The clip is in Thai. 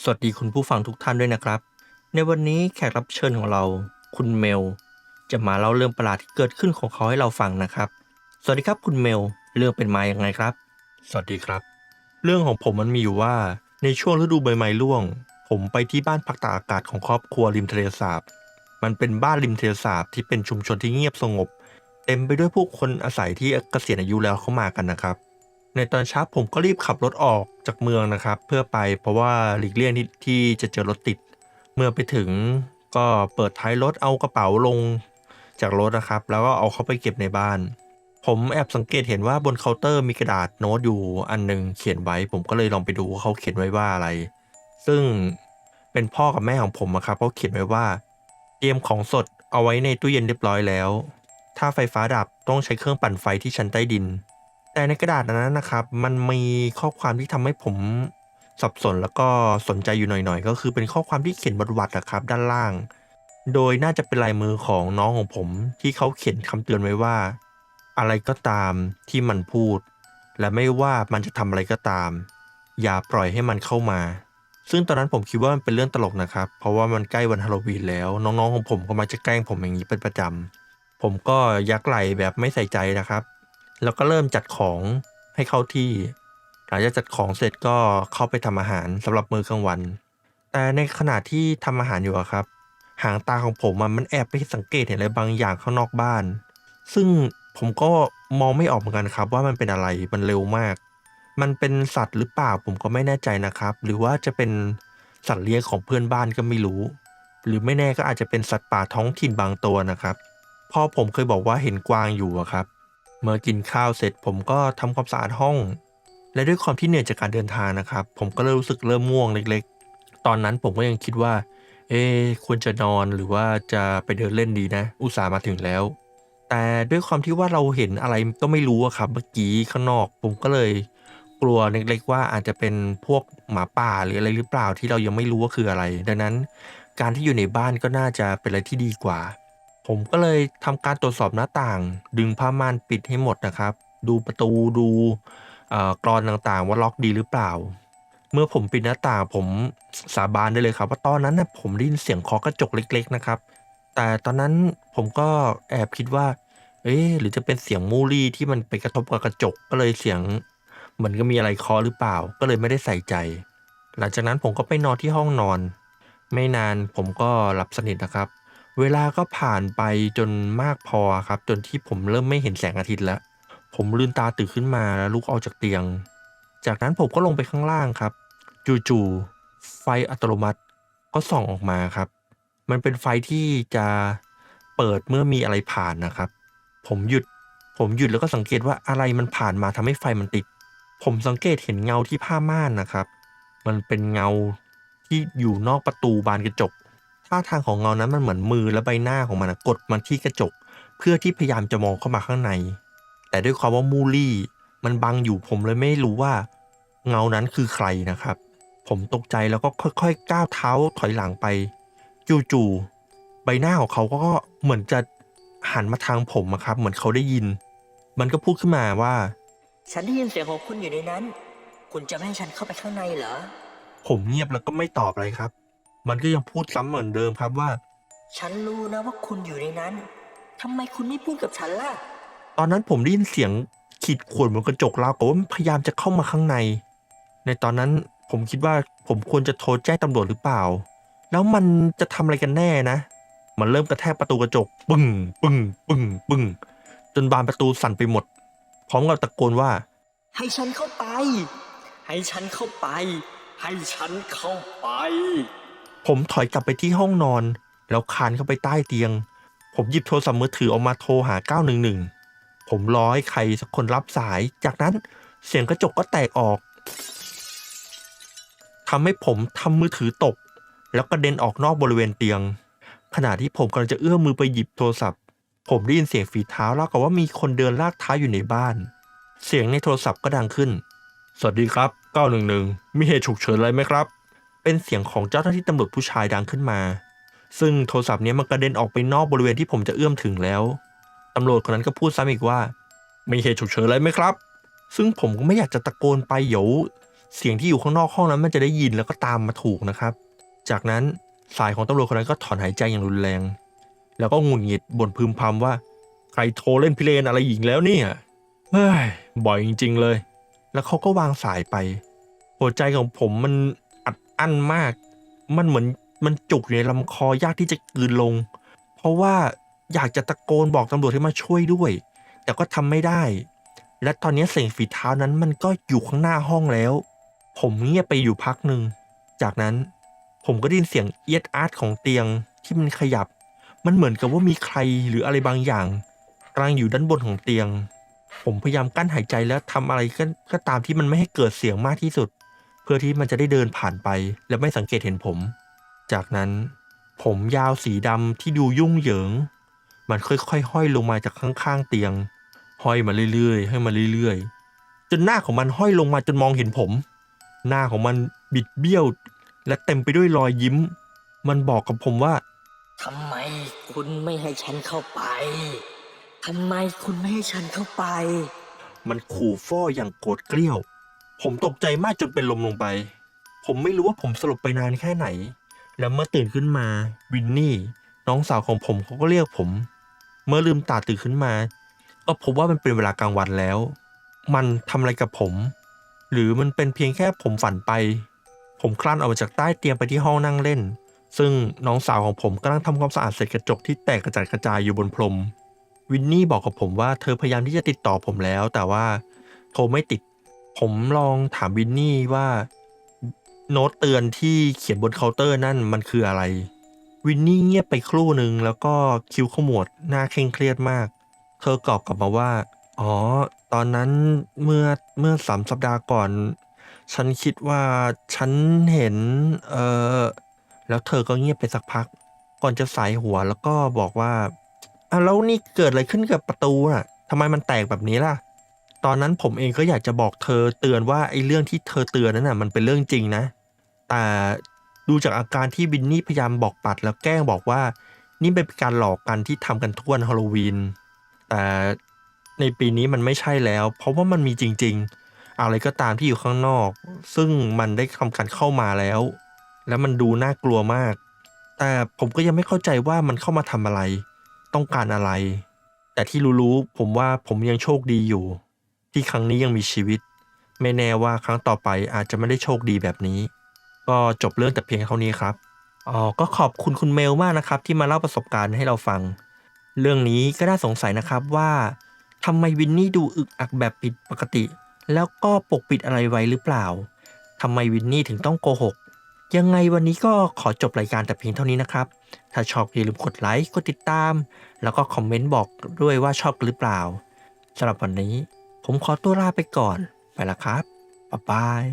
สวัสดีคุณผู้ฟังทุกท่านด้วยนะครับในวันนี้แขกรับเชิญของเราคุณเมลจะมาเล่าเรื่องประหลาดที่เกิดขึ้นของเขาให้เราฟังนะครับสวัสดีครับคุณเมลเรื่องเป็นมาอย่างไงครับสวัสดีครับเรื่องของผมมันมีอยู่ว่าในช่วงฤดูใบไม้ร่วงผมไปที่บ้านพักตากอากาศของครอบครัวริมทะเลสาบมันเป็นบ้านริมทะเลสาบที่เป็นชุมชนที่เงียบสงบเต็มไปด้วยผู้คนอาศัยที่เกษียณอายุแล้วเข้ามากันนะครับ ในตอนเช้าผมก็รีบขับรถออกจากเมืองนะครับเพื่อไปเพราะว่าหลีกเลี่ยงที่จะเจอรถติดเมื่อไปถึงก็เปิดท้ายรถเอากระเป๋าลงจากรถนะครับแล้วก็เอาเข้าไปเก็บในบ้านผมแอบสังเกตเห็นว่าบนเคาน์เตอร์มีกระดาษโน้ตอยู่อันหนึงเขียนไว้ผมก็เลยลองไปดูว่าเขาเขียนไว้ว่าอะไรซึ่งเป็นพ่อกับแม่ของผมอะครับเขาเขียนไว้ว่าเตรียมของสดเอาไว้ในตู้เย็นเรียบร้อยแล้วถ้าไฟฟ้าดับต้องใช้เครื่องปั่นไฟที่ชั้นใต้ดิน แต่ในกระดาษอันนั้นนะครับมันมีข้อความที่ทำให้ผมสับสนแล้วก็สนใจอยู่หน่อยๆก็คือเป็นข้อความที่เขียนบนวัตรอะครับด้านล่างโดยน่าจะเป็นลายมือของน้องของผมที่เขาเขียนคำเตือนไว้ว่าอะไรก็ตามที่มันพูดและไม่ว่ามันจะทำอะไรก็ตามอย่าปล่อยให้มันเข้ามาซึ่งตอนนั้นผมคิดว่ามันเป็นเรื่องตลกนะครับเพราะว่ามันใกล้วันฮาโลวีนแล้วน้องๆของผมก็มักจะแกล้งผมอย่างนี้เป็นประจำผมก็ยักไหล่แบบไม่ใส่ใจนะครับ แล้วก็เริ่มจัดของให้เข้าที่หลังจากจัดของเสร็จก็เข้าไปทำอาหารสำหรับมื้อกลางวันแต่ในขณะที่ทำอาหารอยู่อะครับหางตาของผมมันแอบไปสังเกตเห็นอะไรบางอย่างข้างนอกบ้านซึ่งผมก็มองไม่ออกเหมือนกันครับว่ามันเป็นอะไรมันเร็วมากมันเป็นสัตว์หรือเปล่าผมก็ไม่แน่ใจนะครับหรือว่าจะเป็นสัตว์เลี้ยงของเพื่อนบ้านก็ไม่รู้หรือไม่แน่ก็อาจจะเป็นสัตว์ป่าท้องถิ่นบางตัวนะครับพ่อผมเคยบอกว่าเห็นกวางอยู่อะครับ เมื่อกินข้าวเสร็จผมก็ทำความสะอาดห้องและด้วยความที่เหนื่อยจากการเดินทางนะครับผมก็เริ่มง่วงเล็กๆตอนนั้นผมก็ยังคิดว่าควรจะนอนหรือว่าจะไปเดินเล่นดีนะอุตส่าห์มาถึงแล้วแต่ด้วยความที่ว่าเราเห็นอะไรก็ไม่รู้อะครับเมื่อกี้ข้างนอกผมก็เลยกลัวเล็กๆว่าอาจจะเป็นพวกหมาป่าหรืออะไรหรือเปล่าที่เรายังไม่รู้ว่าคืออะไรดังนั้นการที่อยู่ในบ้านก็น่าจะเป็นอะไรที่ดีกว่า ผมก็เลยทำการตรวจสอบหน้าต่างดึงผ้าม่านปิดให้หมดนะครับดูประตูดูกลอนต่างๆว่าล็อกดีหรือเปล่าเมื่อผมปิดหน้าต่างผมสาบานได้เลยครับว่าตอนนั้นน่ะผมได้ยินเสียงเคาะกระจกเล็กๆนะครับแต่ตอนนั้นผมก็แอบคิดว่าหรือจะเป็นเสียงมูลี่ที่มันไปกระทบกับกระจกก็เลยเสียงเหมือนกับมีอะไรเคาะหรือเปล่าก็เลยไม่ได้ใส่ใจหลังจากนั้นผมก็ไปนอนที่ห้องนอนไม่นานผมก็หลับสนิทนะครับ เวลาก็ผ่านไปจนมากพอครับจนที่ผมเริ่มไม่เห็นแสงอาทิตย์แล้วผมลืมตาตื่นขึ้นมาแล้วลุกออกจากเตียงจากนั้นผมก็ลงไปข้างล่างครับจู่ๆไฟอัตโนมัติก็ส่องออกมาครับมันเป็นไฟที่จะเปิดเมื่อมีอะไรผ่านนะครับผมหยุดผมหยุดแล้วก็สังเกตว่าอะไรมันผ่านมาทำให้ไฟมันติดผมสังเกตเห็นเงาที่ผ้าม่านนะครับมันเป็นเงาที่อยู่นอกประตูบานกระจก ท่าทางของเงานั้นมันเหมือนมือและใบหน้าของมันกดมาที่กระจกเพื่อที่พยายามจะมองเข้ามาข้างในแต่ด้วยความว่ามูลี่มันบังอยู่ผมเลยไม่รู้ว่าเงานั้นคือใครนะครับผมตกใจแล้วก็ค่อยๆก้าวเท้าถอยหลังไปจู่ๆใบหน้าของเขาก็เหมือนจะหันมาทางผมอะครับเหมือนเขาได้ยินมันก็พูดขึ้นมาว่าฉันได้ยินเสียงของคุณอยู่ในนั้น คุณจะไม่ให้ฉันเข้าไปข้างในเหรอ ผมเงียบแล้วก็ไม่ตอบอะไรครับมันก็ยังพูดซ้ำเหมือนเดิมครับว่า ฉันรู้นะว่าคุณอยู่ในนั้น ทำไมคุณไม่พูดกับฉันล่ะ ตอนนั้นผมได้ยินเสียงขีดข่วนบนกระจกราวกับว่ามันพยายามจะเข้ามาข้างในในตอนนั้นผมคิดว่าผมควรจะโทรแจ้งตำรวจหรือเปล่าแล้วมันจะทำอะไรกันแน่นะมันเริ่มกระแทกประตูกระจกปึ้งปึ้งปึ้งปึ้งจนบานประตูสั่นไปหมดพร้อมกับตะโกนว่าให้ฉันเข้าไป ให้ฉันเข้าไป ให้ฉันเข้าไป ผมถอยกลับไปที่ห้องนอนแล้วคลานเข้าไปใต้เตียงผมหยิบโทรศัพท์มือถือออกมาโทรหา911ผมรอให้ใครสักคนรับสายจากนั้นเสียงกระจกก็แตกออก ทำให้ผมทำมือถือตกแล้วกระเด็นออกนอกบริเวณเตียงขณะที่ผมกำลังจะเอื้อมมือไปหยิบโทรศัพท์ผมได้ยินเสียงฝีเท้าราวกับว่ามีคนเดินลากเท้าอยู่ในบ้านเสียงในโทรศัพท์ก็ดังขึ้นสวัสดีครับ911มีเหตุฉุกเฉินอะไรไหมครับเป็นเสียงของเจ้าหน้าที่ตำรวจผู้ชายดังขึ้นมาซึ่งโทรศัพท์นี้มันกระเด็นออกไปนอกบริเวณที่ผมจะเอื้อมถึงแล้วตำรวจคนนั้นก็พูดซ้ำอีกว่ามีเหตุฉุกเฉินอะไรไหมครับซึ่งผมก็ไม่อยากจะตะโกนไปเดี๋ยว เสียงที่อยู่ข้างนอกห้องนั้นมันจะได้ยินแล้วก็ตามมาถูกนะครับ จากนั้นสายของตำรวจคนนั้นก็ถอนหายใจอย่างรุนแรงแล้วก็หงุดหงิดบ่นพึมพำว่าใครโทรเล่นพิเรนอะไรอีกแล้วเนี่ยเฮ้ยบ่อยจริงๆเลยแล้วเขาก็วางสายไปหัวใจของผมมันอัดอั้นมากมันเหมือนมันจุกอยู่ในลำคอยากที่จะกลืนลงเพราะว่าอยากจะตะโกนบอกตำรวจให้มาช่วยด้วยแต่ก็ทำไม่ได้และตอนนี้เสียงฝีเท้านั้นมันก็อยู่ข้างหน้าห้องแล้วผมเงียบไปอยู่พักหนึ่งจากนั้นผมก็ได้ยินเสียงเอียดอาร์ตของเตียงที่มันขยับมันเหมือนกับว่ามีใครหรืออะไรบางอย่างกำลังอยู่ด้านบนของเตียงผมพยายามกั้นหายใจแล้วทำอะไรก็ตามที่มันไม่ให้เกิดเสียงมากที่สุดเพื่อที่มันจะได้เดินผ่านไปและไม่สังเกตเห็นผมจากนั้นผมยาวสีดำที่ดูยุ่งเหยิงมันค่อยๆห้อยลงมาจากข้างๆเตียงห้อยมาเรื่อยๆห้อยมาเรื่อยๆจนหน้าของมันห้อยลงมาจนมองเห็นผมหน้าของมันบิดเบี้ยวและเต็มไปด้วยรอยยิ้มมันบอกกับผมว่า ทำไมคุณไม่ให้ฉันเข้าไปทำไมคุณไม่ให้ฉันเข้าไป มันขู่ฟ้ออย่างโกรธเกรี้ยวผมตกใจมากจนเป็นลมลงไปผมไม่รู้ว่าผมสลบไปนานแค่ไหนแล้วเมื่อตื่นขึ้นมาวินนี่น้องสาวของผมเขาก็เรียกผมเมื่อลืมตาตื่นขึ้นมาก็พบว่ามันเป็นเวลากลางวันแล้วมันทำอะไรกับผมหรือมันเป็นเพียงแค่ผมฝันไปผมคลานออกมาจากใต้เตียงไปที่ห้องนั่งเล่นซึ่งน้องสาวของผมกำลังทำความสะอาดเศษกระจกที่แตกกระจัดกระจายอยู่บนพรมวินนี่บอกกับผมว่าเธอพยายามที่จะติดต่อผมแล้วแต่ว่าโทรไม่ติดผมลองถามวินนี่ว่าโน้ตเตือนที่เขียนบนเคาน์เตอร์นั่นมันคืออะไรวินนี่เงียบไปครู่หนึ่งแล้วก็คิ้วขมวดหน้าเคร่งเครียดมากเธอตอบกลับมาว่าอ๋อตอนนั้นเมื่อ3 สัปดาห์ก่อนฉันคิดว่าฉันเห็นแล้วเธอก็เงียบไปสักพักก่อนจะสายหัวแล้วก็บอกว่าแล้วนี่เกิดอะไรขึ้นกับประตูน่ะทำไมมันแตกแบบนี้ล่ะตอนนั้นผมเองก็อยากจะบอกเธอเตือนว่าไอ้เรื่องที่เธอเตือนนั้นน่ะมันเป็นเรื่องจริงนะแต่ดูจากอาการที่บินนี่พยายามบอกปัดแล้วแกล้งบอกว่านี่เป็นการหลอกกันที่ทำกันทุกวันฮาโลวีนแต่ในปีนี้มันไม่ใช่แล้วเพราะว่ามันมีจริงๆอะไรก็ตามที่อยู่ข้างนอกซึ่งมันได้ทำการเข้ามาแล้วมันดูน่ากลัวมากแต่ผมก็ยังไม่เข้าใจว่ามันเข้ามาทำอะไรต้องการอะไรแต่ที่รู้ๆผมว่าผมยังโชคดีอยู่ที่ครั้งนี้ยังมีชีวิตไม่แน่ว่าครั้งต่อไปอาจจะไม่ได้โชคดีแบบนี้ก็จบเรื่องแต่เพียงเท่านี้ครับก็ขอบคุณคุณเมลมากนะครับที่มาเล่าประสบการณ์ให้เราฟังเรื่องนี้ก็น่าสงสัยนะครับว่าทำไมวินนี่ดูอึกอักแบบผิดปกติแล้วก็ปกปิดอะไรไว้หรือเปล่าทำไมวินนี่ถึงต้องโกหกยังไงวันนี้ก็ขอจบรายการแต่เพียงเท่านี้นะครับถ้าชอบอย่าลืมกดไลค์กดติดตามแล้วก็คอมเมนต์บอกด้วยว่าชอบหรือเปล่าสำหรับวันนี้ผมขอตัวลาไปก่อนไปละครับบ๊ายบาย